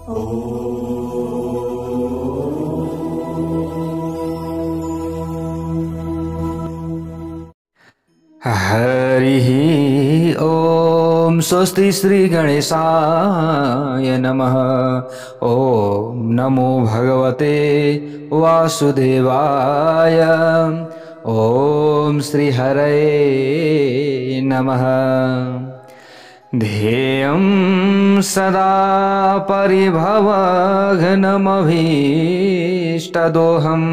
हरिः ओम स्वस्ति श्री गणेशाय नमः। ओम नमो भगवते वासुदेवाय। ओम श्री हरये नमः। ध्येयं सदा परिभवघ्नमभीष्टदोहम्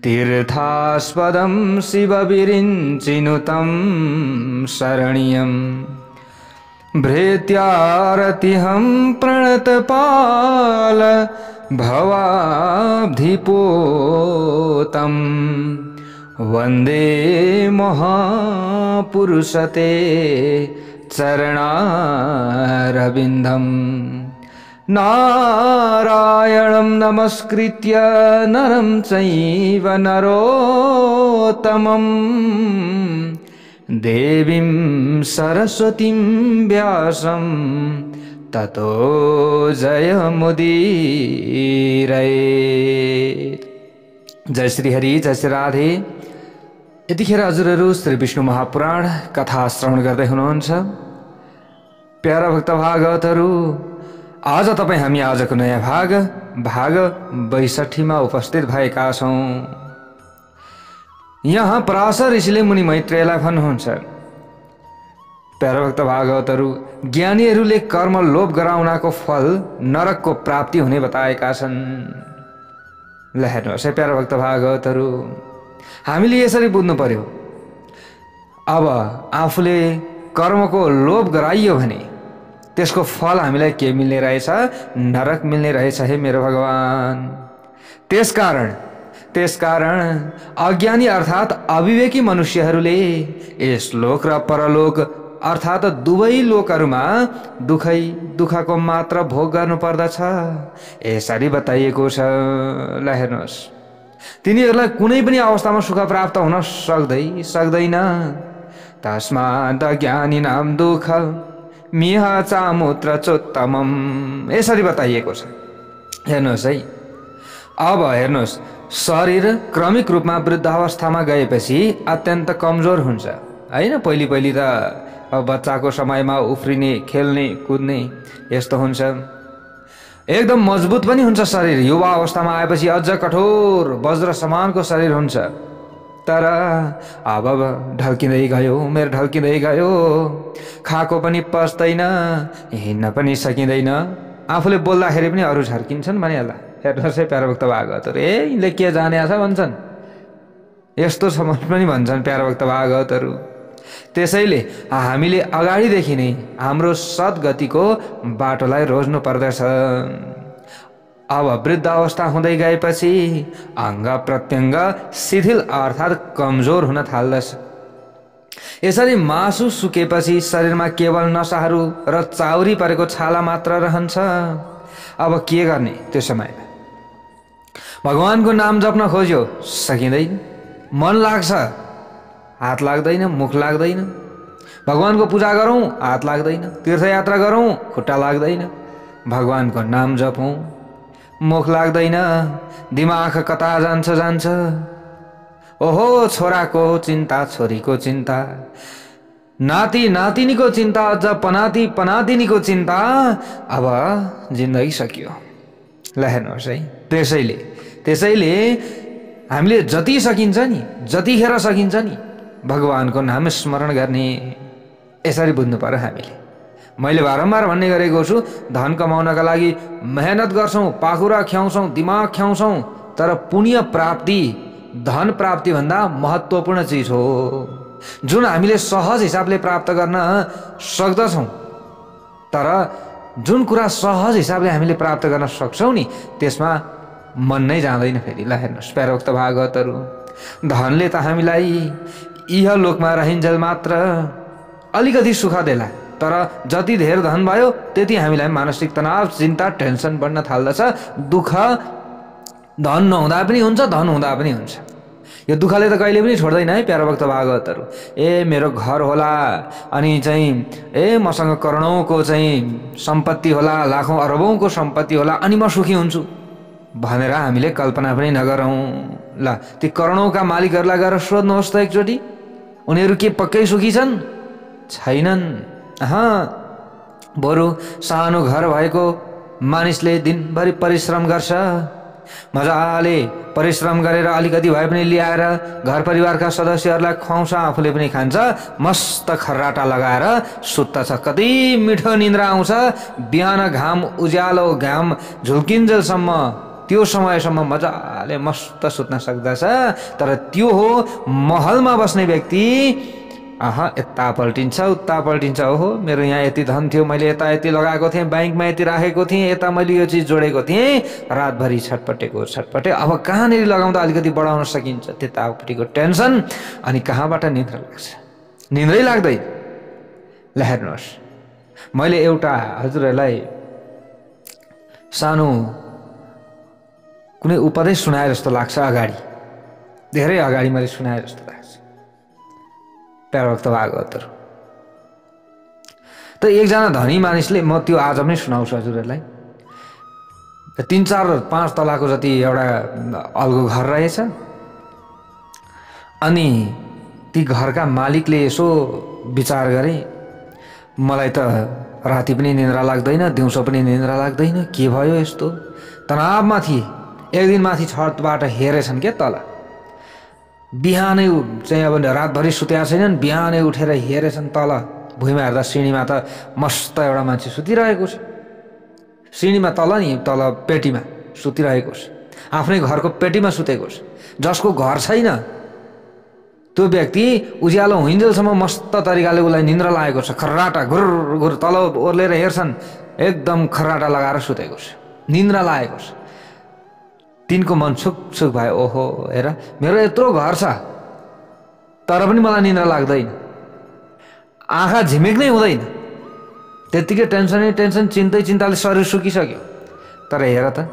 तीर्थास्पदं शिवविरिञ्चिनुतं शरण्यं भृत्यारतिहं प्रणतपाल भवाब्धिपोतं वन्दे महापुरुषते चरणारविन्दम्। नारायणं नमस्कृत्य नरं चैव नरोत्तमं देवीं सरस्वतीं व्यासं ततो जयमुदीरयेत्। जय श्री हरि, जय श्री राधे। यतिखेर हजुरहरू श्री विष्णु महापुराण कथा श्रवण गर्दै हुनुहुन्छ। प्यारा भक्त भागवतहरू, आज तपाईं हामी आजको नयाँ भाग 62 मा उपस्थित भएका छौं। यहाँ पराशर ऋषिले मुनि मैत्रेयलाई भन्नुहुन्छ, प्यारा भक्त भागवतहरू, ज्ञानीहरूले कर्म लोभ गराउनको फल नरकको प्राप्ति हुने बताएका छन्। ल हेर्नुहोस् है प्यारा भक्त भागवतहरू, हामीले यसरी बुझ्नु पर्यो। अब आफूले कर्मको लोभ गराइयो भने त्यसको फल हामीलाई के मिल्ने रहेछ? नरक मिल्ने रहेछ हे मेरो भगवान। त्यसकारण अज्ञानी अर्थात अविवेकी मनुष्यहरूले यस लोक र परलोक अर्थात दुवै लोकहरूमा दुःखको मात्र भोग गर्नु पर्दछ यसरी बताइएको छ। ल हेर्नुहोस्, तिनीहरूलाई कुनै पनि अवस्थामा सुख प्राप्त हुन सक्दैन। तस्मात् ज्ञानिनां दुःख मिह चामुत्र चोत्तमम, यसरी बताइएको छ। हेर्नुहोस् है, अब हेर्नुहोस्, शरीर क्रमिक रूपमा वृद्धावस्थामा गएपछि अत्यन्त कमजोर हुन्छ हैन। पहिले त बच्चाको समयमा उफ्रिने, खेल्ने, कुद्ने यस्तो हुन्छ, एकदम मजबुत पनि हुन्छ शरीर। युवा अवस्थामा आएपछि अझ कठोर वज्र समानको शरीर हुन्छ। तर अब ढल्किँदै गयो, खाएको पनि पच्दैन, हिँड्न पनि सकिँदैन, आफूले बोल्दाखेरि पनि अरू झर्किन्छन् भनिहाल्ला। हेर्नुहोस् है प्यारा भक्त भागवतहरू, यिनले के जाने छ भन्छन्, यस्तो छ पनि भन्छन् प्यारा भक्त भागवतहरू। त्यसैले हामीले अगाडिदेखि नै हाम्रो सद्गतिको बाटोलाई रोज्नु पर्दछ। अब वृद्ध अवस्था हुँदै गएपछि अङ्ग प्रत्यङ्ग शिथिल अर्थात् कमजोर हुन थाल्दछ। यसरी मासु सुकेपछि शरीरमा केवल नसाहरू र चाउरी परेको छाला मात्र रहन्छ। अब के गर्ने? त्यो समयमा भगवानको नाम जप्न खोज्यो, सकिँदैन। मन लाग्छ, हात लाग्दैन, मुख लाग्दैन। भगवानको पूजा गरौँ, हात लाग्दैन। तीर्थयात्रा गरौँ, खुट्टा लाग्दैन। भगवानको नाम जपौँ, मुख लाग्दैन। दिमाग कता जान्छ। ओहो, छोराको चिन्ता, छोरीको चिन्ता, नाति नातिनीको चिन्ता, अझ पनाति पनातिनीको चिन्ता। अब जिन्दगी सकियो। ल हेर्नुहोस् है, त्यसैले हामीले जति सकिन्छ नि, जतिखेर सकिन्छ नि भगवानको नाम स्मरण गर्ने, यसरी बुझ्नु पर्यो हामीले। मैले बारम्बार भन्ने गरेको छु, धन कमाउनका लागि मेहनत गर्छौँ, पाखुरा ख्याउँछौँ, दिमाग ख्याउँछौँ, तर पुण्य प्राप्ति धन प्राप्ति भन्दा महत्त्वपूर्ण चिज हो, जुन हामीले सहज हिसाबले प्राप्त गर्न सक्दछौँ। तर जुन कुरा सहज हिसाबले हामीले प्राप्त गर्न सक्छौँ नि, त्यसमा मन नै जाँदैन फेरि। ल हेर्नुहोस् प्यारा भक्त भागवतहरू, धनले त हामीलाई इहलोकमा रहिन्जेल मात्र अलिकति सुख देला, तर जति धेर धन भयो त्यति हामीलाई मानसिक तनाव, चिन्ता, टेन्सन बढ्न थाल्दछ। दुःख धन नहुँदा पनि हुन्छ, धन हुँदा पनि हुन्छ। यो दुःखले त कहिले पनि छोड्दैन है प्यारो भक्त भागवतहरू। ए मेरो घर होला अनि चाहिँ मसँग करोडौँको चाहिँ सम्पत्ति होला, लाखौँ अरबौँको सम्पत्ति होला अनि म सुखी हुन्छु भनेर हामीले कल्पना पनि नगरौँ। ल ती करोडौँका मालिकहरूलाई गएर सोध्नुहोस् त एकचोटि, उनीहरू के पक्कै सुखी छन्? छैनन्। बरु सानो घर भएको मानिसले दिनभरि परिश्रम गर्छ, मजाले परिश्रम गरेर अलिकति भए पनि ल्याएर घर परिवारका सदस्यहरूलाई खुवाउँछ, आफूले पनि खान्छ, मस्त खर्राटा लगाएर सुत्छ। कति मिठो निन्द्रा आउँछ। बिहान घाम उज्यालो, घाम झुल्किन्जेलसम्म त्यो समयसम्म मजाले मस्त सुत्न सक्दछ। तर त्यो हो महलमा बस्ने व्यक्ति, यता पल्टिन्छ उता पल्टिन्छ। ओहो मेरो यहाँ यति धन थियो, मैले यता यति लगाएको थिएँ, ब्याङ्कमा यति राखेको थिएँ, यता मैले यो चिज जोडेको थिएँ, रातभरि छटपटे। अब कहाँनिर लगाउँदा अलिकति बढाउन सकिन्छ त्यतापट्टिको टेन्सन, अनि कहाँबाट निद्रा लाग्छ? निद्रै लाग्दैन। ल हेर्नुहोस्, मैले एउटा हजुरहरूलाई सानो कुनै उपदेश सुनाए जस्तो लाग्छ, अगाडि धेरै अगाडि मैले सुनाए जस्तो लाग्छ प्यारोभक्त भागवतहरू। त एकजना धनी मानिसले, म त्यो आज पनि सुनाउँछु हजुरहरूलाई, 3-4-5 तलाको जति एउटा अल्गो घर रहेछ। अनि ती घरका मालिकले यसो विचार गरे, मलाई त राति पनि निन्द्रा लाग्दैन, दिउँसो पनि निन्द्रा लाग्दैन, के भयो यस्तो? तनावमा थिए। एक दिन माथि छतबाट हेरेछन् के तल, बिहानै चाहिँ अब रातभरि सुतेका छैनन्, बिहानै उठेर हेरेछन् तल भुइँमा, हेर्दा सिँढीमा त मस्त एउटा मान्छे सुतिरहेको छ। सिँढीमा तल नि, तल पेटीमा सुतिरहेको छ, आफ्नै घरको पेटीमा सुतेको छ। जसको घर छैन त्यो व्यक्ति उज्यालो हुइन्जेलसम्म मस्त तरिकाले उसलाई निन्द्रा लागेको छ, खर्राटा घुर घुर तल ओर्लेर हेर्छन्, एकदम खर्राटा लगाएर सुतेको छ, निन्द्रा लागेको छ। तिनको मन छुक भयो, ओहो हेर मेरो यत्रो घर छ तर पनि मलाई निन्द्रा लाग्दैन, आँखा झिमिक्नै हुँदैन, त्यत्तिकै टेन्सन चिन्ताले शरीर सुकिसक्यो। तर हेर त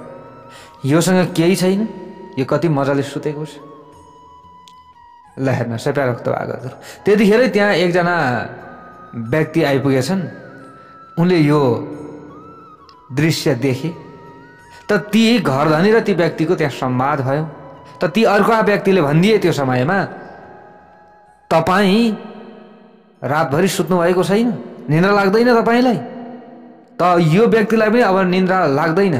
योसँग केही छैन, यो कति मजाले सुतेको छ। ल हेर्नुहोस् है प्यारोभक्त भागवतहरू, त्यतिखेरै त्यहाँ एकजना व्यक्ति आइपुगेछन्। उनले यो दृश्य देखे त ती घरधनी र ती व्यक्तिको त्यहाँ संवाद भयो। त ती अर्को व्यक्तिले भनिदिए त्यो समयमा, तपाईँ रातभरि सुत्नु भएको छैन, निन्द्रा लाग्दैन तपाईँलाई? त यो व्यक्तिलाई पनि अब निन्द्रा लाग्दैन।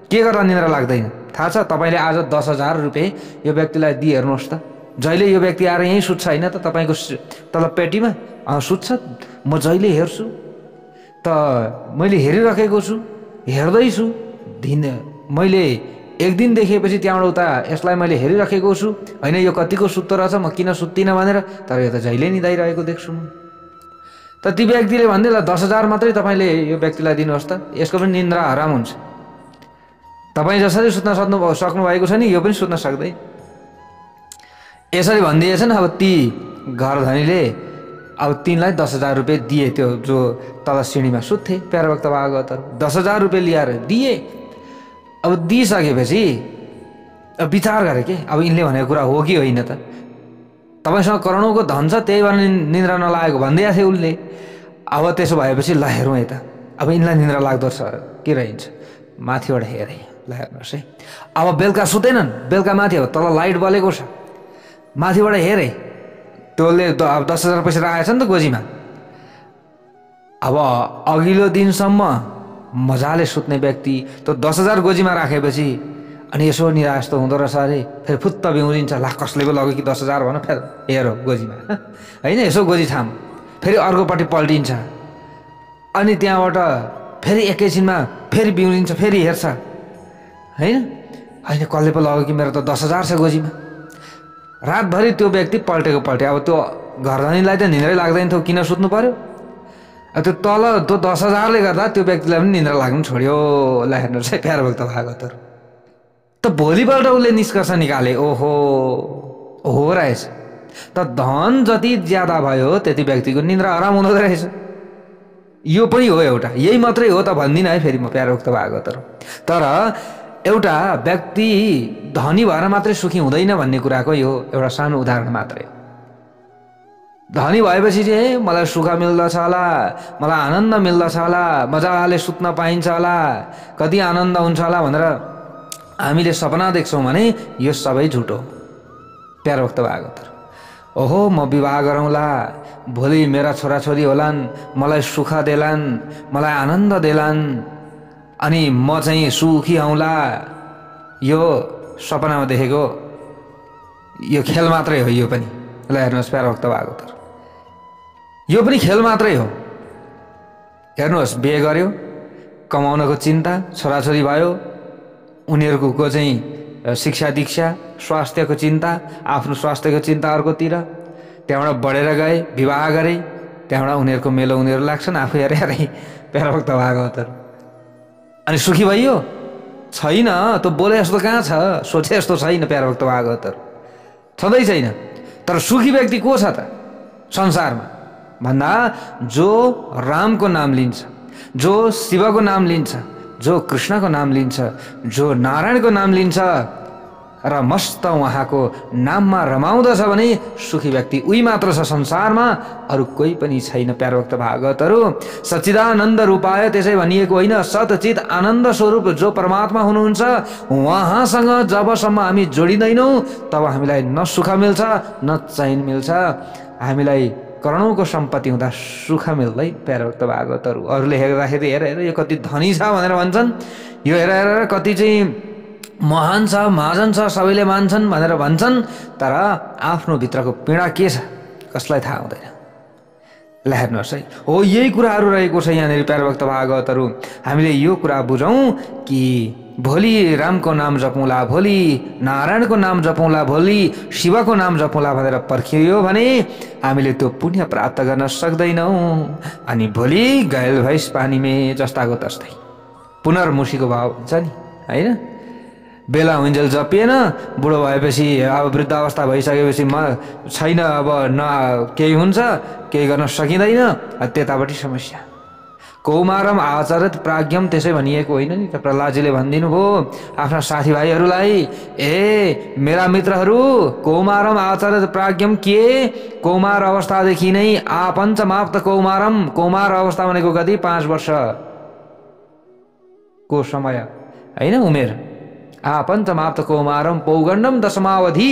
के गर्दा निन्द्रा लाग्दैन थाहा छ? तपाईँले आज 10,000 रुपियाँ यो व्यक्तिलाई दिइ हेर्नुहोस् त, जहिले यो व्यक्ति आएर यहीँ सुत्छ होइन त तपाईँको तल पेटीमा सुत्छ, म जहिले हेर्छु त, मैले हेरिराखेको छु, हेर्दैछु, मैले एक दिन देखेपछि त्यहाँबाट उता यसलाई मैले हेरिराखेको छु, होइन यो कतिको सुत्तो रहेछ, म किन सुत्दिनँ भनेर, तर यो त जहिले निदाइरहेको देख्छु म। त ती व्यक्तिले भन्दै, ल 10,000 मात्रै तपाईँले यो व्यक्तिलाई दिनुहोस् त, यसको पनि निन्द्रा हराम हुन्छ। तपाईँ जसरी सुत्न सक्नु भएको छ नि, यो पनि सुत्न सक्दैन। यसरी भनिदिएछन्। अब ती घरधनीले अब तिनलाई 10,000 रुपियाँ दिए, त्यो जो तल सिँढीमा सुत्थे प्यारोभक्त भागवतहरू, 10,000 रुपियाँ ल्याएर दिए। अब दिइसकेपछि विचार गरे के, अब यिनले भनेको कुरा हो कि होइन त? तपाईँसँग करोडौँको धन छ, त्यही भएर निन्द्रा नलागेको भनिदिएको थियो उसले। अब त्यसो भएपछि ल हेरौँ यता, अब यिनलाई निन्द्रा लाग्दो छ के रहन्छ? माथिबाट हेरेँ, ल हेर्नुहोस् है, अब बेलुका सुतेनन्, बेलुका माथि अब तल लाइट बलेको छ, माथिबाट हेरेँ, त्यसले अब 10,000 पैसा राखेछ नि त गोजीमा। अब अघिल्लो दिनसम्म मजाले सुत्ने व्यक्ति त्यो 10,000 गोजीमा राखेपछि अनि यसो निराश त हुँदो रहेछ अरे, फेरि फुत्त बिउरिन्छ, ला कसले पो लग्यो कि 10,000 भन, फेरि हेर गोजीमा होइन, यसो गोजी थाम, फेरि अर्कोपट्टि पल्टिन्छ, अनि त्यहाँबाट फेरि एकैछिनमा फेरि बिउरिन्छ, फेरि हेर्छ, होइन कसले पो लग्यो कि मेरो त 10,000 छ गोजीमा। रातभरि त्यो व्यक्ति पल्टे। अब त्यो घरधनीलाई त निन्द्रै लाग्दैन थियो, किन सुत्नु पर्यो? त्यो तल त्यो 10,000ले गर्दा त्यो व्यक्तिलाई पनि निन्द्रा लाग्नु छोड्यो। ल हेर्नुहोस् है प्यारोभक्त भागवतहरू, त भोलिपल्ट उसले निष्कर्ष निकाले, ओहो हो रहेछ त, धन जति ज्यादा भयो त्यति व्यक्तिको निन्द्रा हराम हुँदो रहेछ। यो पनि हो एउटा, यही मात्रै हो त भन्दिनँ है फेरि म प्यारोभक्त भागवतहरू। तर एउटा व्यक्ति धनी भएर मात्रै सुखी हुँदैन भन्ने कुराको यो एउटा सानो उदाहरण मात्रै हो। धनी भएपछि चाहिँ मलाई सुख मिल्दछ होला, मलाई आनन्द मिल्दछ होला, मजाले सुत्न पाइन्छ होला, कति आनन्द हुन्छ होला भनेर हामीले सपना देख्छौँ भने यो सबै झुटो हो। प्यारो भक्त भागवतर, ओहो म विवाह गरौँला, भोलि मेरा छोराछोरी होलान्, मलाई सुख देलान्, मलाई आनन्द देलान्, अनि म चाहिँ सुखी हौँला, यो सपनामा देखेको यो खेल मात्रै हो। यो पनि ल हेर्नुहोस् प्यारो भक्त भागवतर, यो पनि खेल मात्रै हो। हेर्नुहोस्, बिहे गर्यो, कमाउनको चिन्ता, छोराछोरी भयो, उनीहरूको चाहिँ शिक्षा दीक्षा, स्वास्थ्यको चिन्ता, आफ्नो स्वास्थ्यको चिन्ता अर्कोतिर, त्यहाँबाट बढेर गए, विवाह गरे, त्यहाँबाट उनीहरूको मेलो उनीहरू लाग्छन्, आफू हेरे प्यारो भक्त भागवतर। अनि सुखी भइयो? छैन। त बोले जस्तो कहाँ छ, सोचे जस्तो छैन प्यारो भक्त भागवतर, छँदै छैन। तर सुखी व्यक्ति को छ त संसारमा भन्दा जो रामको नाम लिन्छ, जो शिवको नाम लिन्छ, जो कृष्णको नाम लिन्छ, जो नारायणको नाम लिन्छ र मस्त उहाँको नाममा रमाउँदछ भने सुखी व्यक्ति उही मात्र छ संसारमा, अरू कोही पनि छैन। प्यारो भक्त भागवतहरू, सच्चिदानन्द रूपाय त्यसै भनिएको होइन, सतचित आनन्द स्वरूप जो परमात्मा हुनुहुन्छ उहाँसँग जबसम्म हामी जोडिँदैनौँ तब हामीलाई न सुख मिल्छ न चैन मिल्छ। हामीलाई करोडौँको सम्पत्ति हुँदा सुख मिल्दै प्यारो भक्त भागवतहरू। अरूले हेर्दाखेरि हेर हेर यो कति धनी छ भनेर भन्छन्, यो हेर हेर कति चाहिँ महान छ, महाजन छ, सबैले मान्छन् भनेर भन्छन्, तर आफ्नो भित्रको पीडा के छ कसलाई थाहा हुँदैन। ल हेर्नुहोस् है, हो यही कुराहरू रहेको छ यहाँनिर प्यारो भक्त भागवतहरू। हामीले यो कुरा बुझौँ कि भोलि रामको नाम जपौँला, भोलि नारायणको नाम जपौँला, भोलि शिवको नाम जपौँला भनेर पर्खियो भने हामीले त्यो पुण्य प्राप्त गर्न सक्दैनौँ। अनि भोलि गैल भैँस पानीमे जस्ताको तस्तै पुनर्मुसीको भाव हुन्छ नि, होइन? बेला हुन्जेल जपिएन, बुढो भएपछि अब वृद्ध अवस्था भइसकेपछि म छैन, अब न केही हुन्छ, केही गर्न सकिँदैन, त्यतापट्टि समस्या। कौमारम आचरित प्राज्ञम त्यसै भनिएको होइन नि त? प्रहलादजीले भनिदिनु भयो आफ्ना साथीभाइहरूलाई, ए मेरा मित्रहरू, कौमारम आचरित प्राज्ञम के? कौमार अवस्थादेखि नै आपञ्चमाप्त कौमारम, कौमार अवस्था भनेको कति? 5 वर्षको समय, होइन? उमेर। आपञ्चमाप्त कौमारम पौगण्डम दशमावधि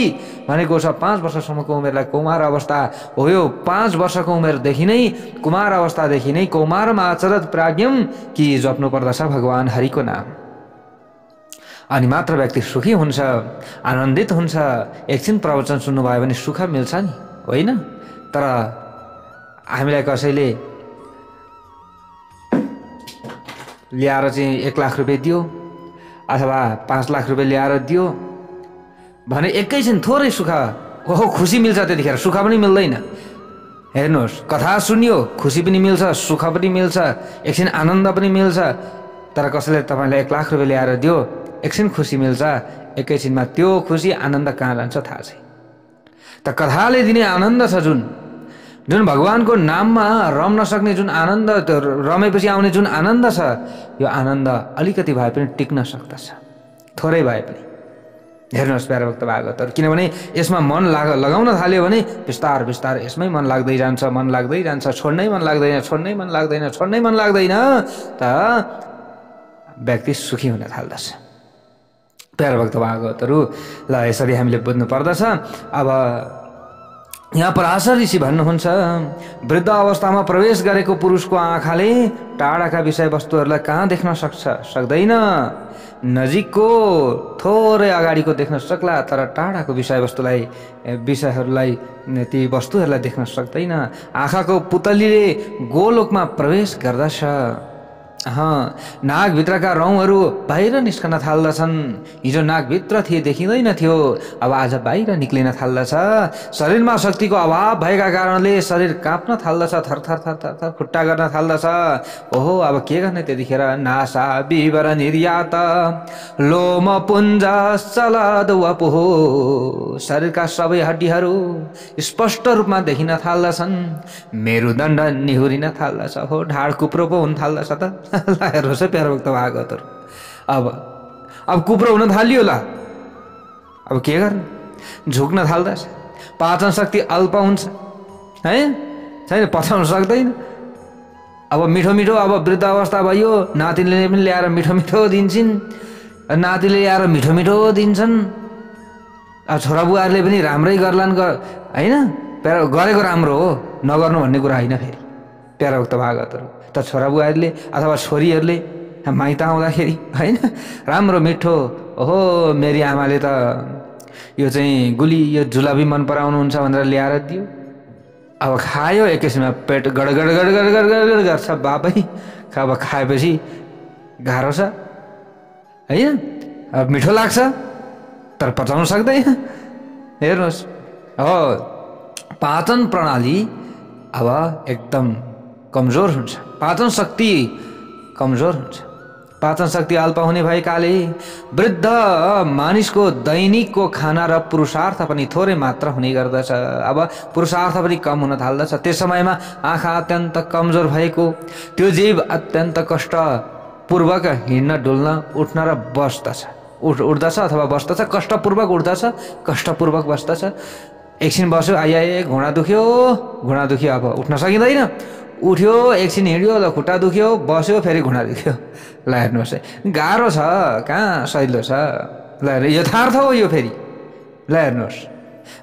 भनेको छ 5 वर्षसम्मको उमेरलाई कौमार अवस्था हो। यो 5 वर्षको उमेरदेखि नै, कुमार अवस्थादेखि नै कौमारम आचरत प्राज्ञम कि जप्नु पर्दछ भगवान हरिको नाम। अनि मात्र व्यक्ति सुखी हुन्छ, आनन्दित हुन्छ। एकछिन प्रवचन सुन्नुभयो भने सुख मिल्छ नि, होइन? तर हामीलाई कसैले ल्याएर चाहिँ 1 लाख रुपियाँ दियो अथवा 5 लाख रुपियाँ ल्याएर दियो भने एकैछिन थोरै सुख, ओहो खुसी मिल्छ, त्यतिखेर सुख पनि मिल्दैन। हेर्नुहोस्, कथा सुन्यो, खुसी पनि मिल्छ, सुख पनि मिल्छ, एकछिन आनन्द पनि मिल्छ। तर कसैले तपाईँलाई 1 लाख रुपियाँ ल्याएर दियो, एकछिन खुसी मिल्छ, एकैछिनमा त्यो खुसी आनन्द कहाँ जान्छ थाहा छैन। त कथाले दिने आनन्द छ जुन भगवानको नाममा रम्न सक्ने जुन आनन्द, रमेपछि आउने जुन आनन्द छ, यो आनन्द अलिकति भए पनि टिक्न सक्दछ, थोरै भए पनि। हेर्नुहोस् प्यारो भक्त भागवतहरू, किनभने यसमा मन लगाउन थाल्यो भने बिस्तार बिस्तार यसमै मन लाग्दै जान्छ, मन लाग्दै जान्छ, छोड्नै मन लाग्दैन, छोड्नै मन लाग्दैन, छोड्नै मन लाग्दैन, त व्यक्ति सुखी हुन थाल्दछ। प्यारो भक्त भागवतहरू, ल यसरी हामीले बुझ्नु पर्दछ। अब यहाँ पराशर ऋषि भन्नुहुन्छ, वृद्ध अवस्थामा प्रवेश गरेको पुरुषको आँखाले टाढाका विषयवस्तुहरूलाई कहाँ देख्न सक्दैन। नजिकको थोरै अगाडिको देख्न सक्ला, तर टाढाको विषयहरूलाई ती वस्तुहरूलाई देख्न सक्दैन। आँखाको पुतलीले गोलोकमा प्रवेश गर्दछ। नाकभित्रका रौँहरू बाहिर निस्कन थाल्दछन्। हिजो नाकभित्र थिए देखिँदैन थियो, अब आज बाहिर निक्लिन थाल्दछ। शरीरमा शक्तिको अभाव भएका कारणले शरीर काँप्न थाल्दछ, थरथर थरथर थर खुट्टा गर्न थाल्दछ। ओहो अब के गर्ने त्यतिखेर? नासा विवर निर्यात लोम पुञ्ज चलद वपुहो, शरीरका सबै हड्डीहरू स्पष्ट रूपमा देखिन थाल्दछन्। मेरुदण्ड निहुरिन थाल्दछ, हो ढाड कुप्रो पो हुन थाल्दछ त। हेर्नुहोस् है प्यारो भक्त भागवतहरू, अब कुप्रो हुन थालियो। ल अब के गर्ने, झुक्न थाल्दछ। पाचन शक्ति अल्प हुन्छ है, छैन, पचाउन सक्दैन। अब मिठो मिठो अब वृद्ध अवस्था भयो, नातिले पनि ल्याएर मिठो मिठो दिन्छन्, नातिले ल्याएर मिठो मिठो दिन्छन्। अब छोराबुवाहरूले पनि राम्रै गर्लान् होइन, गरेको राम्रो हो, नगर्नु भन्ने कुरा होइन। फेरि प्याराभक्त भागवतहरू त छोराबुवाहरूले अथवा छोरीहरूले माइत आउँदाखेरि होइन राम्रो मिठो, ओहो मेरी आमाले त यो चाहिँ गुली यो जुलाबी मन पराउनुहुन्छ भनेर ल्याएर दियो। अब खायो, एकैछिनमा पेट गडगड गडगड गडगड गर्छ बाबै। अब खाएपछि गाह्रो छ होइन, अब मिठो लाग्छ तर पचाउन सक्दैन। हेर्नुहोस्, हो पाचन प्रणाली अब एकदम कमजोर हुन्छ, पाचन शक्ति कमजोर हुन्छ। पाचन शक्ति अल्प हुने भएकाले वृद्ध मानिसको दैनिकको खाना र पुरुषार्थ पनि थोरै मात्र हुने गर्दछ। अब पुरुषार्थ पनि कम हुन थाल्दछ। त्यस समयमा आँखा अत्यन्त कमजोर भएको त्यो जीव अत्यन्त कष्टपूर्वक हिँड्न डुल्न उठ्न र बस्दछ, उठ्दछ अथवा बस्दछ, कष्टपूर्वक उठ्दछ, कष्टपूर्वक बस्दछ। एकछिन बस्यो, आइआए घुँडा दुख्यो, घुँडा दुख्यो, अब उठ्न सकिँदैन। उठ्यो, एकछिन हिँड्यो, ल खुट्टा दुख्यो, बस्यो, फेरि घुँडा दुख्यो। ल हेर्नुहोस् है, गाह्रो छ, कहाँ सहिलो छ। ल यथार्थ हो यो। फेरि ल हेर्नुहोस्,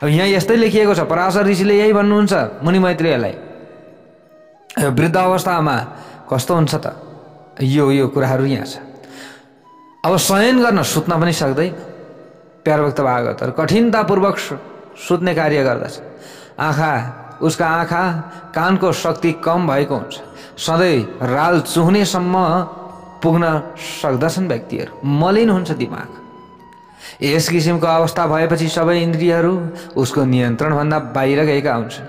अब यहाँ यस्तै लेखिएको छ। पराशर ऋषिले यही भन्नुहुन्छ मुनि मैत्रेयलाई, वृद्ध अवस्थामा कस्तो हुन्छ त, यो कुराहरू यहाँ छ। अब शयन गर्न सुत्न पनि सक्दैन। प्यारभक्त भागवतहरू कठिनतापूर्वक सुत्ने कार्य गर्दछ। उसका आँखा कानको शक्ति कम भएको हुन्छ, सधैँ राल चुहनेसम्म पुग्न सक्दछन् व्यक्तिहरू। मलिन हुन्छ दिमाग। यस किसिमको अवस्था भएपछि सबै इन्द्रियहरू उसको नियन्त्रणभन्दा बाहिर गएका हुन्छन्।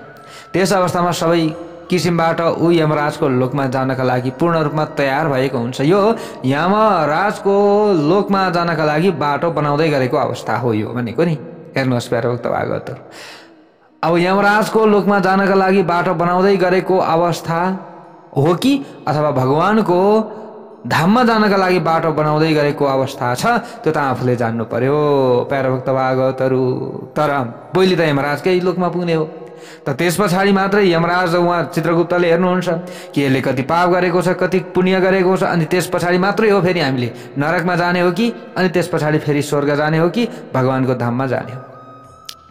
त्यस अवस्थामा सबै किसिमबाट ऊ यमराजको लोकमा जानका लागि पूर्ण रूपमा तयार भएको हुन्छ। यो यमराजको लोकमा जानका लागि बाटो बनाउँदै गरेको अवस्था हो यो भनेको नि। हेर्नुहोस् प्यारभक्त भागवतहरू, अब यमराजको लोकमा जानका लागि बाटो बनाउँदै गरेको अवस्था हो कि अथवा भगवानको धाममा जानका लागि बाटो बनाउँदै गरेको अवस्था छ, त्यो त आफूले जान्नु पर्यो प्यारभक्त भागवतहरू। तर पहिले त यमराजकै लोकमा पुग्ने हो, त त्यस पछाडि मात्रै यमराज उहाँ चित्रगुप्तले हेर्नुहुन्छ कि यसले कति पाप गरेको छ, कति पुण्य गरेको छ, अनि त्यस पछाडि मात्रै हो फेरि हामीले नरकमा जाने हो कि, अनि त्यस पछाडि फेरि स्वर्ग जाने हो कि भगवानको धाममा जाने हो।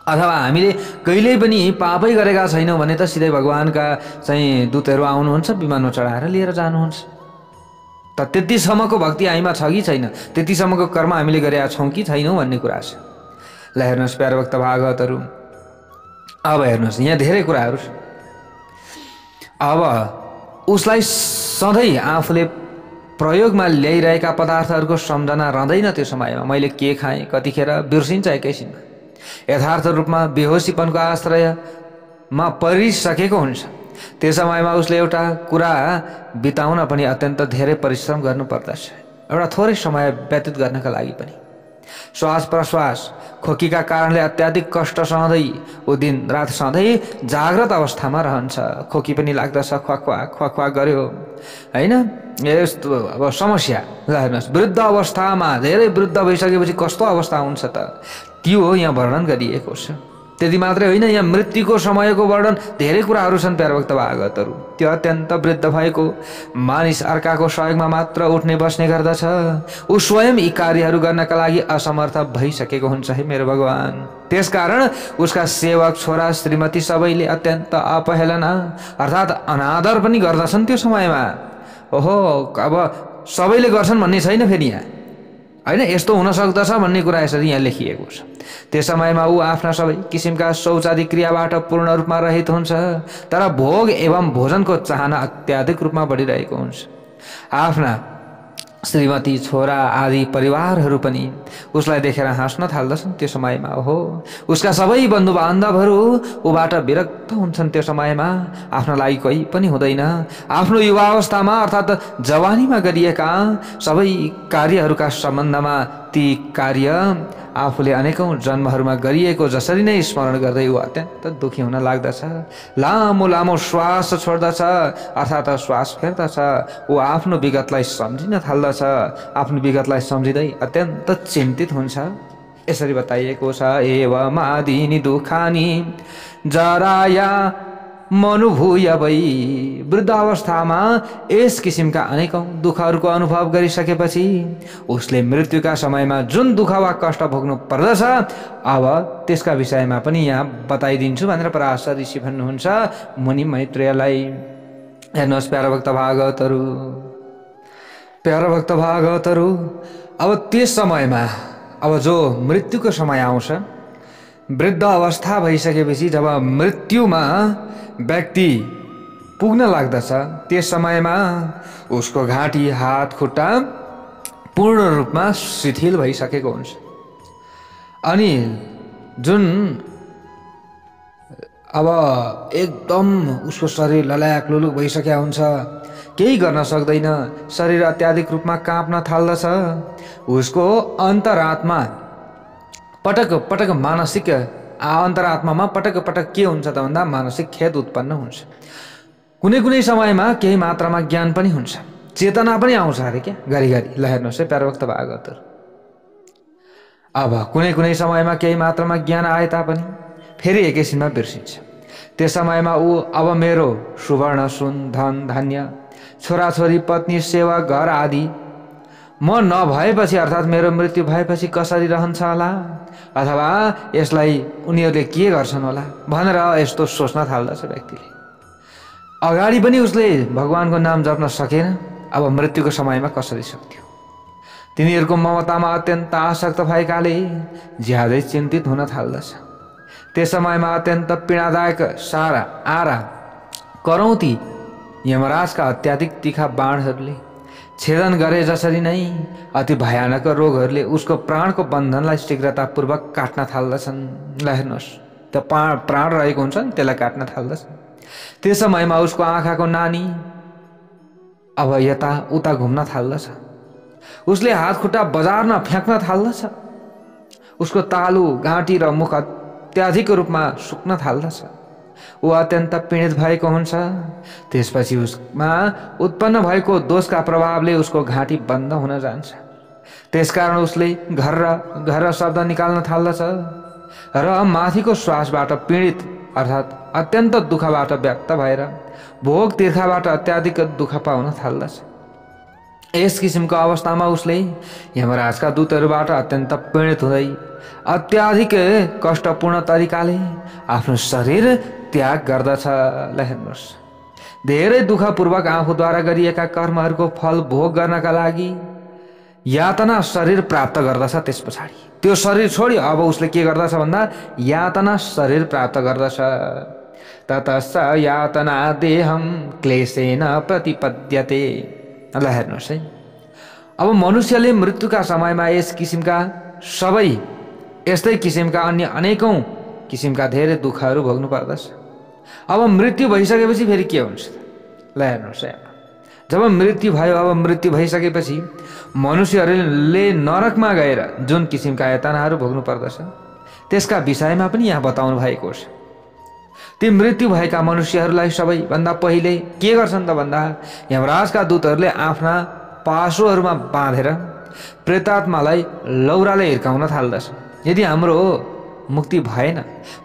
अथवा हामीले कहिल्यै पनि पापै गरेका छैनौँ भने त सिधै भगवानका चाहिँ दूतहरू आउनुहुन्छ, विमानमा चढाएर लिएर जानुहुन्छ। त त्यतिसम्मको भक्ति हामीमा छ कि छैन, त्यतिसम्मको कर्म हामीले गरेका छौँ कि छैनौँ भन्ने कुरा छ। ल हेर्नुहोस् प्यारभक्त भागवतहरू, अब हेर्नुहोस् यहाँ धेरै कुराहरू छ। अब उसलाई सधैँ आफूले प्रयोगमा ल्याइरहेका पदार्थहरूको सम्झना रहँदैन। त्यो समयमा मैले के खाएँ, कतिखेर बिर्सिन्छ एकैछिनमा। यथार्थ रूपमा बेहोसीपनको आश्रयमा परिसकेको हुन्छ। त्यो समयमा उसले एउटा कुरा बिताउन पनि अत्यन्त धेरै परिश्रम गर्नुपर्दछ, एउटा थोरै समय व्यतीत गर्नका लागि पनि। श्वास प्रश्वास खोकीका कारणले अत्याधिक कष्ट सहँदै ऊ दिन रात सधैँ जाग्रत अवस्थामा रहन्छ। खोकी पनि लाग्दछ, ख्वाक ख्वाक गर्यो होइन, यस्तो अब समस्या। ल हेर्नुहोस्, वृद्ध अवस्थामा धेरै वृद्ध भइसकेपछि कस्तो अवस्था हुन्छ त, त्यो यहाँ वर्णन गरिएको छ। त्यति मात्रै होइन, यहाँ मृत्युको समयको वर्णन धेरै कुराहरू छन् प्यारभक्त भागवतहरू। त्यो अत्यन्त वृद्ध भएको मानिस अर्काको सहयोगमा मात्र उठ्ने बस्ने गर्दछ। ऊ स्वयं यी कार्यहरू गर्नका लागि असमर्थ भइसकेको हुन्छ है मेरो भगवान। त्यसकारण उसका सेवक छोरा श्रीमती सबैले अत्यन्त अपहेलना अर्थात् अनादर पनि गर्दछन् त्यो समयमा। ओहो, अब सबैले गर्छन् भन्ने छैन फेरि यहाँ होइन, यस्तो हुन सक्दछ भन्ने कुरा यसरी यहाँ लेखिएको छ। त्यस समयमा ऊ आफ्ना सबै किसिमका शौचादि क्रियाबाट पूर्ण रूपमा रहित हुन्छ, तर भोग एवं भोजनको चाहना अत्याधिक रूपमा बढिरहेको हुन्छ। आफ्ना श्रीमती छोरा आदि परिवारहरू पनि उसलाई देखेर हाँस्न थाल्दछन् त्यो समयमा। ओहो, उसका सबै बन्धु बान्धवहरू ऊबाट विरक्त हुन्छन् त्यो समयमा। आफ्ना लागि कोही पनि हुँदैन। आफ्नो युवावस्थामा अर्थात् जवानीमा गरिएका सबै कार्यहरूका सम्बन्धमा ती कार्य आफूले अनेकौं जन्महरूमा गरिएको जसरी नै स्मरण गर्दै ऊ अत्यन्त दुखी हुन लाग्दछ। लामो लामो श्वास छोड्दछ अर्थात् श्वास फेर्दछ। ऊ आफ्नो विगतलाई सम्झिन थाल्दछ। आफ्नो विगतलाई सम्झिँदै अत्यन्त चिन्तित हुन्छ। यसरी बताइएको छ, एवमादीनि दुःखानि जराया मनुभूय वै। वृद्ध अवस्थामा यस किसिमका अनेकौं दुःखहरूको अनुभव गरिसकेपछि उसले मृत्युका समयमा जुन दुःख वा कष्ट भोग्नु पर्दछ अब त्यसका विषयमा पनि यहाँ बताइदिन्छु भनेर पराशर ऋषि भन्नुहुन्छ मुनि मैत्रेयलाई। हेर्नुहोस् प्यारा भक्त भागवतहरू, प्यारा भक्त भागवतहरू, अब त्यस समयमा अब जो मृत्युको समय आउँछ, वृद्ध अवस्था भइसकेपछि जब मृत्युमा व्यक्ति पुग्न लाग्दछ त्यस समयमा उसको घाँटी हात खुट्टा पूर्ण रूपमा शिथिल भइसकेको हुन्छ। अनि जुन अब एकदम उसको शरीर ललाक लुलुक भइसकेको हुन्छ, केही गर्न सक्दैन, शरीर अत्याधिक रूपमा काँप्न थाल्दछ। उसको अन्तरात्मा पटक पटक मानसिक अन्तरात्मामा पटक पटक के हुन्छ त भन्दा मानसिक खेद उत्पन्न हुन्छ। कुनै कुनै समयमा केही मात्रामा ज्ञान पनि हुन्छ, चेतना पनि आउँछ अरे क्या घरिघरि। ल हेर्नुहोस् है प्यारभक्त भागवतहरू, अब कुनै कुनै समयमा केही मात्रामा ज्ञान आए तापनि फेरि एकैछिनमा बिर्सिन्छ। त्यस समयमा ऊ अब मेरो सुवर्ण सुन धन धान्य छोराछोरी पत्नी सेवा घर आदि म नभएपछि अर्थात् मेरो मृत्यु भएपछि कसरी रहन्छ होला, अथवा यसलाई उनीहरूले के गर्छन् होला भनेर यस्तो सोच्न थाल्दछ व्यक्तिले। अगाडि पनि उसले भगवानको नाम जप्न सकेन, अब मृत्युको समयमा कसरी सक्थ्यो। तिनीहरूको ममतामा अत्यन्त आसक्त भएकाले ज्यादै चिन्तित हुन थाल्दछ। त्यस समयमा अत्यन्त पीडादायक सारा आरा करौती यमराजका अत्याधिक तीखा बाणहरूले छेदन गरे जसरी नै अति भयानक रोगहरूले उसको प्राणको बन्धनलाई शीघ्रतापूर्वक काट्न थाल्दछन्। ल हेर्नुहोस्, त्यो प्राण रहेको हुन्छ नि त्यसलाई काट्न थाल्दछन्। त्यस समयमा उसको आँखाको नानी अब यता उता घुम्न थाल्दछ। उसले हात खुट्टा बजारमा फ्याँक्न थाल्दछ। उसको तालु घाँटी र मुख अत्याधिक रूपमा सुक्न थाल्दछ। ऊ अत्यन्त पीडित भएको हुन्छ। त्यसपछि उसमा उत्पन्न भएको दोषका प्रभावले उसको घाँटी बन्द हुन जान्छ। त्यसकारण उसले घर शब्द निकाल्न थाल्दछ र माथिको श्वासबाट पीडित अर्थात् अत्यन्त दुःखबाट व्यक्त भएर भोग तीर्खाबाट अत्याधिक दुःख पाउन थाल्दछ। यस किसिमको अवस्थामा उसले यमराजका दूतहरूबाट अत्यन्त पीडित हुँदै अत्याधिक कष्टपूर्ण तरिकाले आफ्नो शरीर त्याग गर्दछ। ल हेर्नुहोस्, धेरै दुःखपूर्वक आफूद्वारा गरिएका कर्महरूको फल भोग गर्नका लागि यातना शरीर प्राप्त गर्दछ। त्यस पछाडि त्यो शरीर छोडी अब उसले के गर्दछ भन्दा यातना शरीर प्राप्त गर्दछ। ततश्च यातना देहम क्लेशेन प्रतिपद्यते। ल हेर्नुहोस् है, अब मनुष्यले मृत्युका समयमा यस किसिमका सबै यस्तै किसिमका अन्य अनेकौं किसिमका धेरै दुःखहरू भोग्नु पर्दछ। अब मृत्यु भइसकेपछि फेरि के हुन्छ? ल हेर्नुहोस् है, जब मृत्यु भयो, अब मृत्यु भइसकेपछि मनुष्यहरूले नरकमा गएर जुन किसिमका यातनाहरू भोग्नु पर्दछ त्यसका विषयमा पनि यहाँ बताउनु भएको छ। ती मृत्यु भएका मनुष्यहरूलाई सबैभन्दा पहिले के गर्छन् त भन्दा यमराजका दूतहरूले आफ्ना पाशुहरूमा बाँधेर प्रेतात्मालाई लौराले हिर्काउन थाल्दछ। यदि हाम्रो मुक्ति भएन,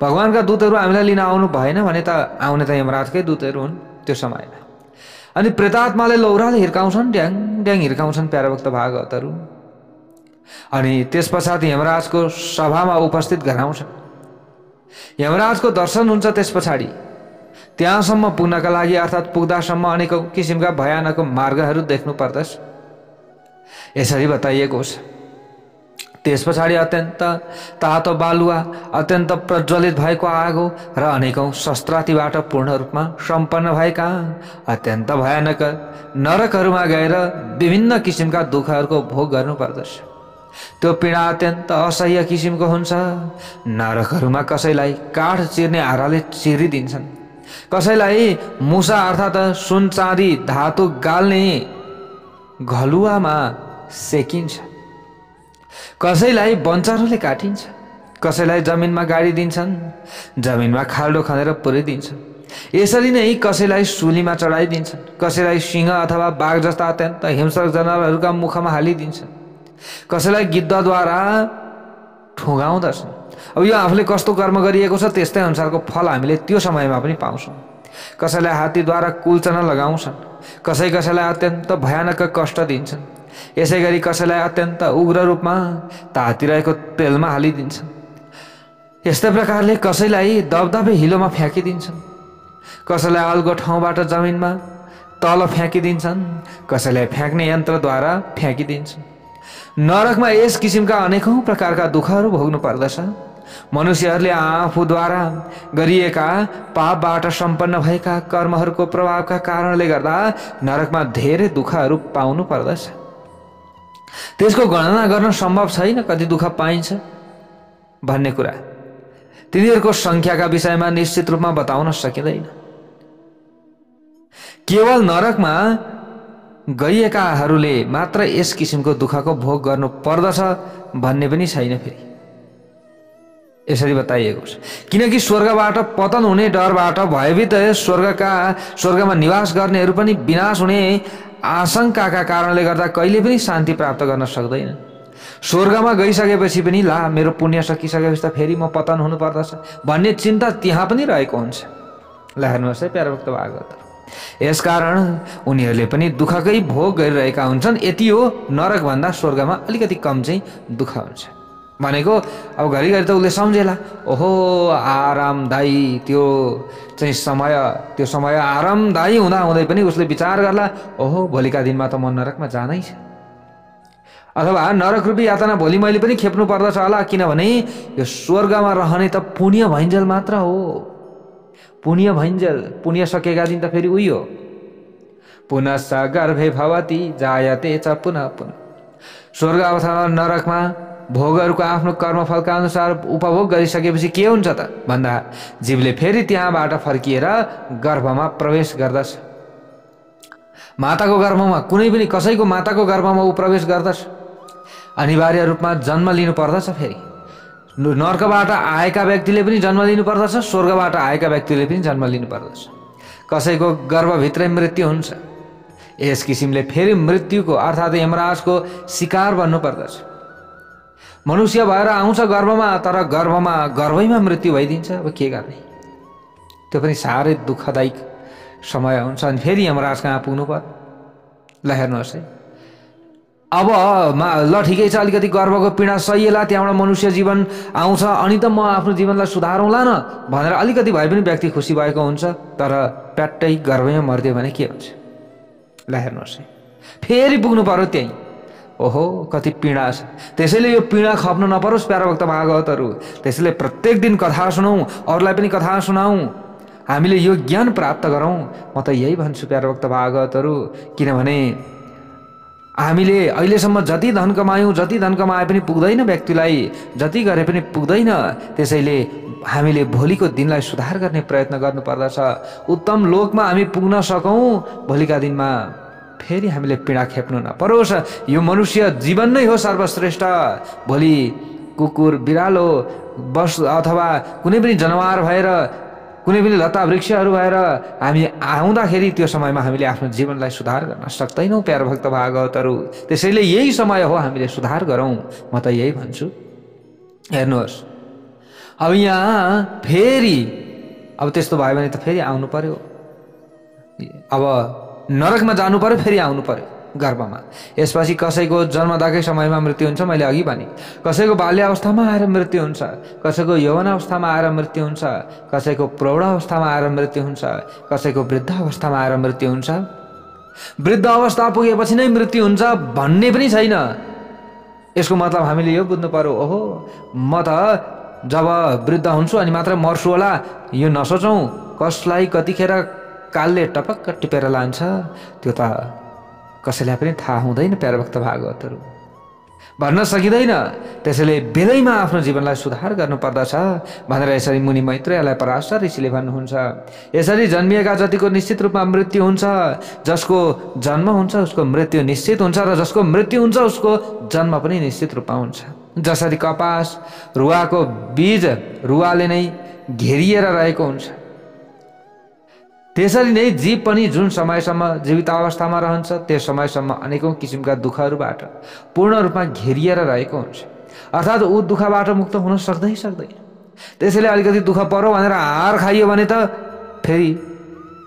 भगवानका दूतहरू हामीलाई लिन आउनु भएन भने त आउने त यमराजकै दूतहरू हुन् त्यो समयमा। अनि प्रेतात्माले लौराले हिर्काउँछन्, ड्याङ ड्याङ हिर्काउँछन् प्याराभक्त भागवतहरू। अनि त्यस पश्चात यमराजको सभामा उपस्थित गराउँछन्। यमराजको दर्शन हुन्छ। त्यस पछाडि त्यहाँसम्म पुग्नका लागि अर्थात् पुग्दासम्म अनेकौं किसिमका भयानक मार्गहरू देख्नु पर्दछ। यसरी बताइएको छ। त्यस पछाडि अत्यन्त तातो बालुवा, अत्यन्त प्रज्वलित भएको आगो र अनेकौं शस्त्रातिबाट पूर्ण रूपमा सम्पन्न भएका अत्यन्त भयानक नरकहरूमा गएर विभिन्न किसिमका दुःखहरूको भोग गर्नु पर्दछ। त्यो पीडा अत्यन्त असह्य किसिमको हुन्छ। नरकहरूमा कसैलाई काठ चिर्ने आराले चिरिदिन्छन्, कसैलाई मुसा अर्थात् सुन चाँदी धातु गाल्ने घलुवामा सेकिन्छ, कसैलाई बन्चरले काटिन्छ, कसैलाई जमिनमा गाडिदिन्छन्, जमिनमा खाल्डो खनेर पुर्याइदिन्छन्। यसरी नै कसैलाई सुलीमा चढाइदिन्छन्, कसैलाई सिंह अथवा बाघ जस्ता अत्यन्त हिंस्रक जनावरहरूका मुखमा हालिदिन्छन्, कसैलाई गिद्धद्वारा ठुगाउँदछन्। अब यो आफूले कस्तो कर्म गरिएको छ त्यस्तै अनुसारको फल हामीले त्यो समयमा पनि पाउँछौँ। कसैलाई हात्तीद्वारा कुल्चन लगाउँछन्, कसैलाई अत्यन्त भयानक कष्ट दिन्छन्, यसै गरी कसैलाई अत्यन्त उग्र रूपमा तातिरहेको तेलमा हालिदिन्छन्। यस्तै प्रकारले कसैलाई दबदबे हिलोमा फ्याँकिदिन्छन्, कसैलाई अल्गो ठाउँबाट जमिनमा तल फ्याँकिदिन्छन्, कसैलाई फ्याँक्ने यन्त्रद्वारा फ्याँकिदिन्छन्। नरकमा यस किसिमका अनेकौं प्रकारका दुःखहरू भोग्नु पर्दछ। मनुष्यहरूले आफूद्वारा गरिएका पापबाट सम्पन्न भएका कर्महरूको प्रभावका कारणले गर्दा नरकमा धेरै दुःखहरू पाउनु पर्दछ। त्यसको गणना गर्न सम्भव छैन कति दुःख पाइन्छ भन्ने कुरा। तिनीहरूको संख्याका विषयमा निश्चित रूपमा बताउन सकिँदैन। केवल नरकमा गइएकाहरूले मात्र यस किसिमको दुःखको भोग गर्नु पर्दछ भन्ने पनि छैन। फेरि यसरी बताइएको छ, किनकि स्वर्गबाट पतन हुने डरबाट भयभीत स्वर्गमा निवास गर्नेहरू पनि विनाश हुने आशंकाका कारणले गर्दा कहिले पनि शान्ति प्राप्त गर्न सक्दैन। स्वर्गमा गइसकेपछि पनि ला मेरो पुण्य सकिसकेपछि त फेरि म पतन हुनु पर्दछ भन्ने चिन्ता त्यहाँ पनि रहेको हुन्छ। ल हेर्नुहोस् है प्यारा भक्त भागवत, यसकारण उनीहरूले पनि दुःखकै भोग गरिरहेका हुन्छन्। यति हो, नरकभन्दा स्वर्गमा अलिकति कम चाहिँ दुःख हुन्छ भनेको। अब घरिघरि त उसले सम्झेला, ओहो आरामदायी त्यो चाहिँ त्यो समय आरामदायी हुँदै पनि उसले विचार गर्ला, ओहो भोलिका दिनमा त म नरकमा जानै छ, अथवा नरक रूपी यातना भोलि मैले पनि खेप्नु पर्दछ होला, किनभने यो स्वर्गमा रहने त पुण्य भइन्जेल मात्र हो। पुण्य भइन्जेल, पुण्य सकेका दिन त फेरि उही हो, पुनश्च गर्भे भवति जायते च पुनः पुनः। स्वर्ग अथवा नरकमा भोगहरूको आफ्नो कर्मफलका अनुसार उपभोग गरिसकेपछि के हुन्छ त भन्दा जीवले फेरि त्यहाँबाट फर्किएर गर्भमा प्रवेश गर्दछ। माताको गर्भमा कुनै पनि कसैको माताको गर्भमा ऊ प्रवेश गर्दछ, अनिवार्य रूपमा जन्म लिनु पर्दछ। फेरि नर्कबाट आएका व्यक्तिले पनि जन्म लिनु पर्दछ, स्वर्गबाट आएका व्यक्तिले पनि जन्म लिनु पर्दछ। कसैको गर्भभित्रै मृत्यु हुन्छ। यस किसिमले फेरि मृत्युको अर्थात् यमराजको शिकार बन्नु पर्दछ। मनुष्य भएर आउँछ गर्भमा, तर गर्भैमा मृत्यु भइदिन्छ। अब के गर्ने, त्यो पनि साह्रै दुःखदायक समय हुन्छ। अनि फेरि यमराज कहाँ पुग्नु पर्यो। ल हेर्नुहोस् है, अब ल ठिकै छ, अलिकति गर्भको पीडा सहिएला, त्यहाँबाट मनुष्य जीवन आउँछ, अनि त म आफ्नो जीवनलाई सुधारौँला न भनेर अलिकति भए पनि व्यक्ति खुसी भएको हुन्छ। तर प्याट्टै गर्भैमा मर्दियो भने के हुन्छ। ल हेर्नुहोस् है, फेरि पुग्नु पर्यो त्यहीँ। ओहो कति पीडा छ। त्यसैले यो पीडा खप्नु नपरोस् प्यारा भक्त भागवतहरू। त्यसैले प्रत्येक दिन कथा सुनौँ, अरूलाई पनि कथा सुनाऊँ, हामीले यो ज्ञान प्राप्त गरौँ। म त यही भन्छु प्यारा भक्त भागवतहरू, किनभने हामीले अहिलेसम्म जति धन कमायौँ, जति धन कमाए पनि पुग्दैन व्यक्तिलाई, जति गरे पनि पुग्दैन। त्यसैले हामीले भोलिको दिनलाई सुधार गर्ने प्रयत्न गर्नुपर्दछ। उत्तम लोकमा हामी पुग्न सकौँ, भोलिका दिनमा फेरि हामीले पीडा खेप्नु नपरोस्। यो मनुष्य जीवन नै हो सर्वश्रेष्ठ। भोलि कुकुर बिरालो अथवा कुनै पनि जनावर भएर, कुनै पनि लता वृक्षहरू भएर हामी आउँदाखेरि त्यो समयमा हामीले आफ्नो जीवनलाई सुधार गर्न सक्दैनौँ प्यारा भक्त भागवतहरू। त्यसैले यही समय हो हामीले सुधार गरौँ, म त यही भन्छु। हेर्नुहोस्, अब यहाँ फेरि अब त्यस्तो भयो भने त फेरि आउनु पर्यो। अब नरकमा जानु पर्यो, फेरि आउनु पर्यो गर्भमा। यसपछि कसैको जन्मदाकै समयमा मृत्यु हुन्छ, मैले अघि भने। कसैको बाल्यावस्थामा आएर मृत्यु हुन्छ, कसैको यौवन अवस्थामा आएर मृत्यु हुन्छ, कसैको प्रौढ अवस्थामा आएर मृत्यु हुन्छ, कसैको वृद्ध अवस्थामा आएर मृत्यु हुन्छ। वृद्ध अवस्था पुगेपछि नै मृत्यु हुन्छ भन्ने पनि छैन। यसको मतलब हामीले यो बुझ्नु पर्यो, ओहो म त जब वृद्ध हुन्छु अनि मात्र मर्छु होला, यो नसोचौँ। कसलाई कतिखेर कालले टपक्क टिपेर लान्छ त्यो त कसैलाई पनि थाहा हुँदैन प्यारा भक्त भागवतहरू, भन्न सकिँदैन। त्यसैले बेलैमा आफ्नो जीवनलाई सुधार गर्नुपर्दछ भनेर यसरी मुनि मैत्रेयलाई पराशर ऋषिले भन्नुहुन्छ। यसरी जन्मिएका जतिको निश्चित रूपमा मृत्यु हुन्छ, जसको जन्म हुन्छ उसको मृत्यु निश्चित हुन्छ, र जसको मृत्यु हुन्छ उसको जन्म पनि निश्चित रूपमा हुन्छ। जसरी कपास रुवाको बीज रुवाले नै घेरिएर रहेको हुन्छ, त्यसरी नै जीव पनि जुन समयसम्म जीवितावस्थामा रहन्छ त्यस समयसम्म अनेकौं किसिमका दुःखहरूबाट पूर्ण रूपमा घेरिएर रहेको हुन्छ। अर्थात् ऊ दुःखबाट मुक्त हुन सक्दैन। त्यसैले अलिकति दुःख पर्यो भनेर हार खाइयो भने त फेरि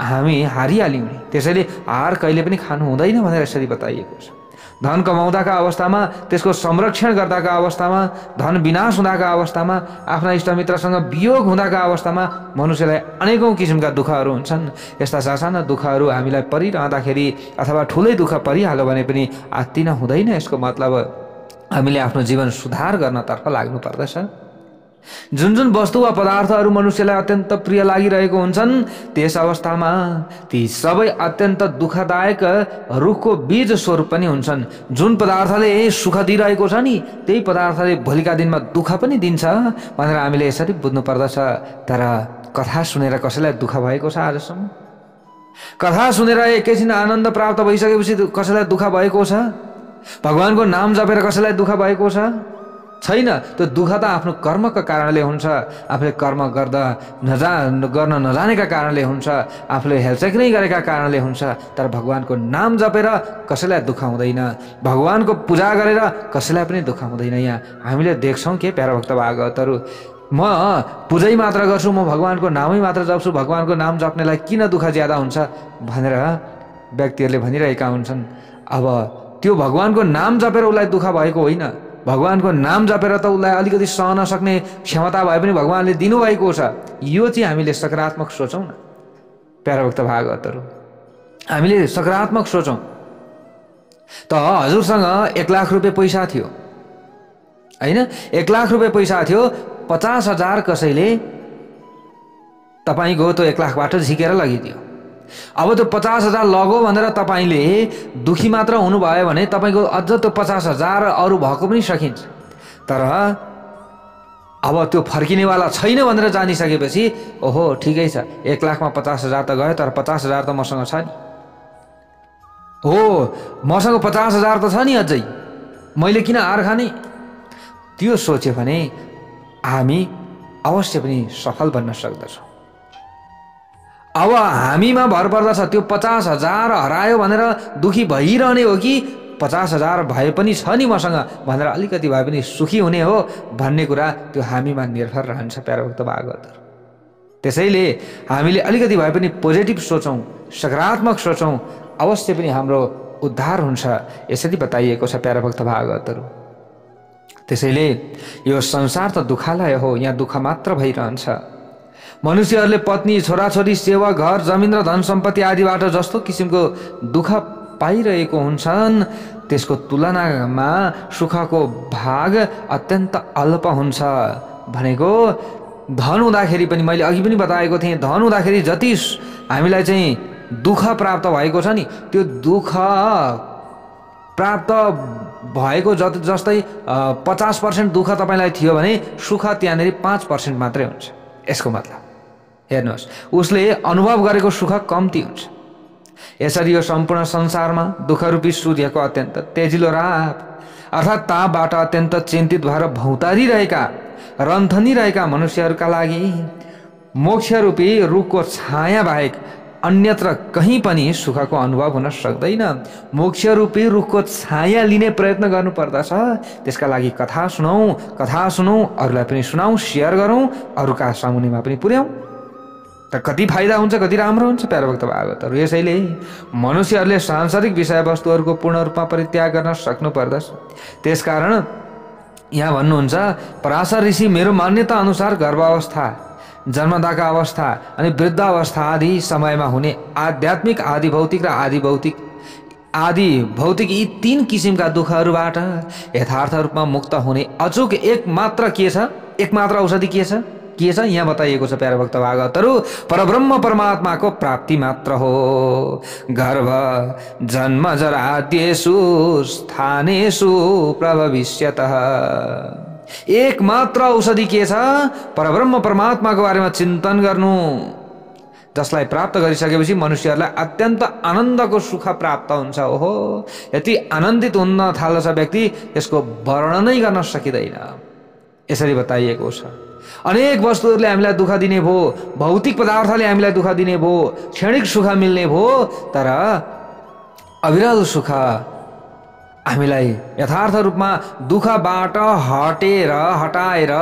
हामी हारिहाल्यौँ नि। त्यसैले हार कहिले पनि खानु हुँदैन भनेर यसरी बताइएको छ। धन कमाउँदाका अवस्थामा, त्यसको संरक्षण गर्दाका अवस्थामा, धन विनाश हुँदाका अवस्थामा, आफ्ना इष्टमित्रसँग वियोग हुँदाका अवस्थामा मनुष्यलाई अनेकौं किसिमका दुःखहरू हुन्छन्। यस्ता सासाना दुःखहरू हामीलाई परिरहँदाखेरि अथवा ठुलै दुःख परिहाल्यो भने पनि आत्तिन हुँदैन। यसको मतलब हामीले आफ्नो जीवन सुधार गर्नतर्फ लाग्नु पर्दछ। जुन जुन वस्तु वा पदार्थहरू मनुष्यलाई अत्यन्त प्रिय लागिरहेको हुन्छन् त्यस अवस्थामा ती सबै अत्यन्त दुःखदायक रुखको बीज स्वरूप पनि हुन्छन्। जुन पदार्थले सुख दिइरहेको छ नि त्यही पदार्थले भोलिका दिनमा दुःख पनि दिन्छ भनेर हामीले यसरी बुझ्नु पर्दछ। तर कथा सुनेर कसैलाई दुःख भएको छ? आजसम्म कथा सुनेर एकैछिन आनन्द प्राप्त भइसकेपछि कसैलाई दुःख भएको छ? भगवानको नाम जपेर कसैलाई दुःख भएको छ? छैन। त्यो दुःख त आफ्नो कर्मका कारणले हुन्छ, आफूले कर्म गर्न नजानेका कारणले हुन्छ, आफूले हेलचेक नै गरेका कारणले हुन्छ। तर भगवानको नाम जपेर कसैलाई दुःख हुँदैन, भगवानको पूजा गरेर कसैलाई पनि दुःख हुँदैन। यहाँ हामीले देख्छौँ के प्यारा भक्त भागवतहरू, म पूजै मात्र गर्छु, म भगवानको नामै मात्र जप्छु, भगवानको नाम जप्नेलाई किन दुःख ज्यादा हुन्छ भनेर व्यक्तिहरूले भनिरहेका हुन्छन्। अब त्यो भगवानको नाम जपेर उसलाई दुःख भएको होइन, भगवानको नाम जपेर त उसलाई अलिकति सहन सक्ने क्षमता भए पनि भगवानले दिनुभएको छ। यो चाहिँ हामीले सकारात्मक सोचौँ न प्यारा भक्त भागवतहरू, हामीले सकारात्मक सोचौँ। त हजुरसँग 1 लाख रुपियाँ पैसा थियो होइन, 1 लाख रुपियाँ पैसा थियो, 50,000 कसैले तपाईँको त्यो 1 लाखबाट झिकेर लगिदियो। अब त्यो 50,000 लगो भनेर तपाईँले दुखी मात्र हुनुभयो भने तपाईँको अझ त्यो 50,000 अरू भएको पनि सकिन्छ। तर अब त्यो फर्किनेवाला छैन भनेर जानिसकेपछि ओहो ठिकै छ, 1 लाखमा 50,000 त गयो, तर 50,000 त मसँग छ नि, हो मसँग 50,000 त छ नि, अझै मैले किन हार खाने? त्यो सोच्यो भने हामी अवश्य पनि सफल बन्न सक्दछौँ। अब हामीमा भर पर्दछ त्यो 50,000 हरायो भनेर दुखी भइरहने हो कि 50,000 भए पनि छ नि मसँग भनेर अलिकति भए पनि सुखी हुने हो भन्ने कुरा त्यो हामीमा निर्भर रहन्छ प्यारा भक्त भागवतहरू। त्यसैले हामीले अलिकति भए पनि पोजिटिभ सोचौँ, सकारात्मक सोचौँ, अवश्य पनि हाम्रो उद्धार हुन्छ, यसरी बताइएको छ प्यारा भक्त भागवतहरू। त्यसैले यो संसार त दुःखालय हो, यहाँ दुःख मात्र भइरहन्छ। मनुष्यहरूले पत्नी, छोराछोरी, सेवा, घर, जमिन र धन सम्पत्ति आदिबाट जस्तो किसिमको दुःख पाइरहेको हुन्छन् त्यसको तुलनामा सुखको भाग अत्यन्त अल्प हुन्छ। भनेको धन हुँदाखेरि पनि मैले अघि पनि बताएको थिएँ, धन हुँदाखेरि जति हामीलाई चाहिँ दुःख प्राप्त भएको छ नि त्यो दुःख प्राप्त भएको जस्तै 50% दुःख तपाईँलाई थियो भने सुख त्यहाँनिर 5% मात्रै हुन्छ। यसको मतलब हेर्नुहोस्, उसले अनुभव गरेको सुख कम्ती हुन्छ। यसरी यो सम्पूर्ण संसारमा दुःखरूपी सूर्यको अत्यन्त तेजिलो रात अर्थात् तापबाट अत्यन्त चिन्तित भएर भौतारिरहेका रन्थनिरहेका मनुष्यहरूका लागि मोक्षरूपी रुखको छाया बाहेक अन्यत्र कहीँ पनि सुखको अनुभव हुन सक्दैन। मोक्षरूपी रुखको छाया लिने प्रयत्न गर्नुपर्दछ। त्यसका लागि कथा सुनौँ, अरूलाई पनि सुनाऊँ, सेयर गरौँ, अरूका सामुनेमा पनि पुर्याउँ। त कति फाइदा हुन्छ, कति राम्रो हुन्छ प्यारा भक्त भागवतहरू। यसैले मनुष्यहरूले सांसारिक विषयवस्तुहरूको पूर्ण रूपमा परित्याग गर्न सक्नु पर्दछ। त्यसकारण यहाँ भन्नुहुन्छ, पराशर ऋषि मेरो मान्यता अनुसार गर्भावस्था, जन्मदाका अवस्था अनि वृद्धावस्था आदि समयमा हुने आध्यात्मिक, आदि भौतिक र आदि भौतिक यी 3 किसिमका दुःखहरूबाट यथार्थ रूपमा मुक्त हुने अचूक एकमात्र औषधि के छ? यहाँ बताइएको छ प्यारा भक्त भागवतहरू, परब्रह्म परमात्माको प्राप्ति मात्र हो। गर्भ जन्म जराद्येषु स्थानेषु प्रभविष्यतः। एकमात्र औषधि के छ? परब्रह्म परमात्माको बारेमा चिन्तन गर्नु, जसलाई प्राप्त गरिसकेपछि मनुष्यहरूलाई अत्यन्त आनन्दको सुख प्राप्त हुन्छ। ओहो यति आनन्दित हुन थाल्छ व्यक्ति, यसको वर्णनै गर्न सकिँदैन। यसरी बताइएको छ। अनेक वस्तुहरूले हामीलाई दुःख दिने भो, भौतिक पदार्थले हामीलाई दुःख दिने भो, क्षणिक सुख मिल्ने भो, तर अविरल सुख हामीलाई यथार्थ रूपमा दुःखबाट हटाएर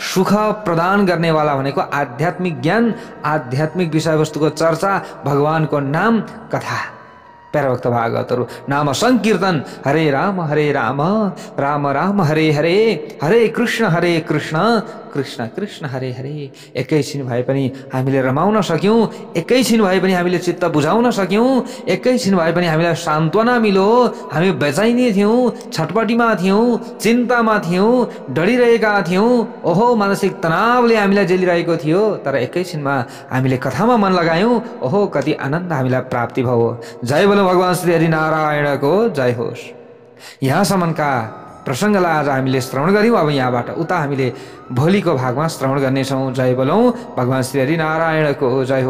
सुख प्रदान गर्नेवाला भनेको आध्यात्मिक ज्ञान, आध्यात्मिक विषयवस्तुको चर्चा, भगवानको नाम कथा। प्यारभक्त भागवतहरू नाम संकीर्तन, हरे राम राम राम हरे हरे, हरे कृष्ण कृष्ण कृष्ण हरे हरे। एकैछिन भए पनि हामीले रमाउन सक्यौँ, एकैछिन भए पनि हामीले चित्त बुझाउन सक्यौँ, एकैछिन भए पनि हामीलाई सान्त्वना मिलो। हामी बेचैनी थियौँ, छटपटीमा थियौँ, चिन्तामा थियौँ, डरिरहेका थियौँ, ओहो मानसिक तनावले हामीलाई जेलिरहेको थियो। तर एकैछिनमा हामीले कथामा मन लगायौँ, ओहो कति आनन्द हामीलाई प्राप्ति भयो। जय बोलो भगवान श्री हरि नारायणको जय होस्। यहाँसम्मका प्रसङ्गलाई आज हामीले श्रवण गऱ्यौँ। अब यहाँबाट उता हामीले भोलिको भागमा श्रवण गर्नेछौँ। जय बोलौँ भगवान श्री हरि नारायणको जय हो।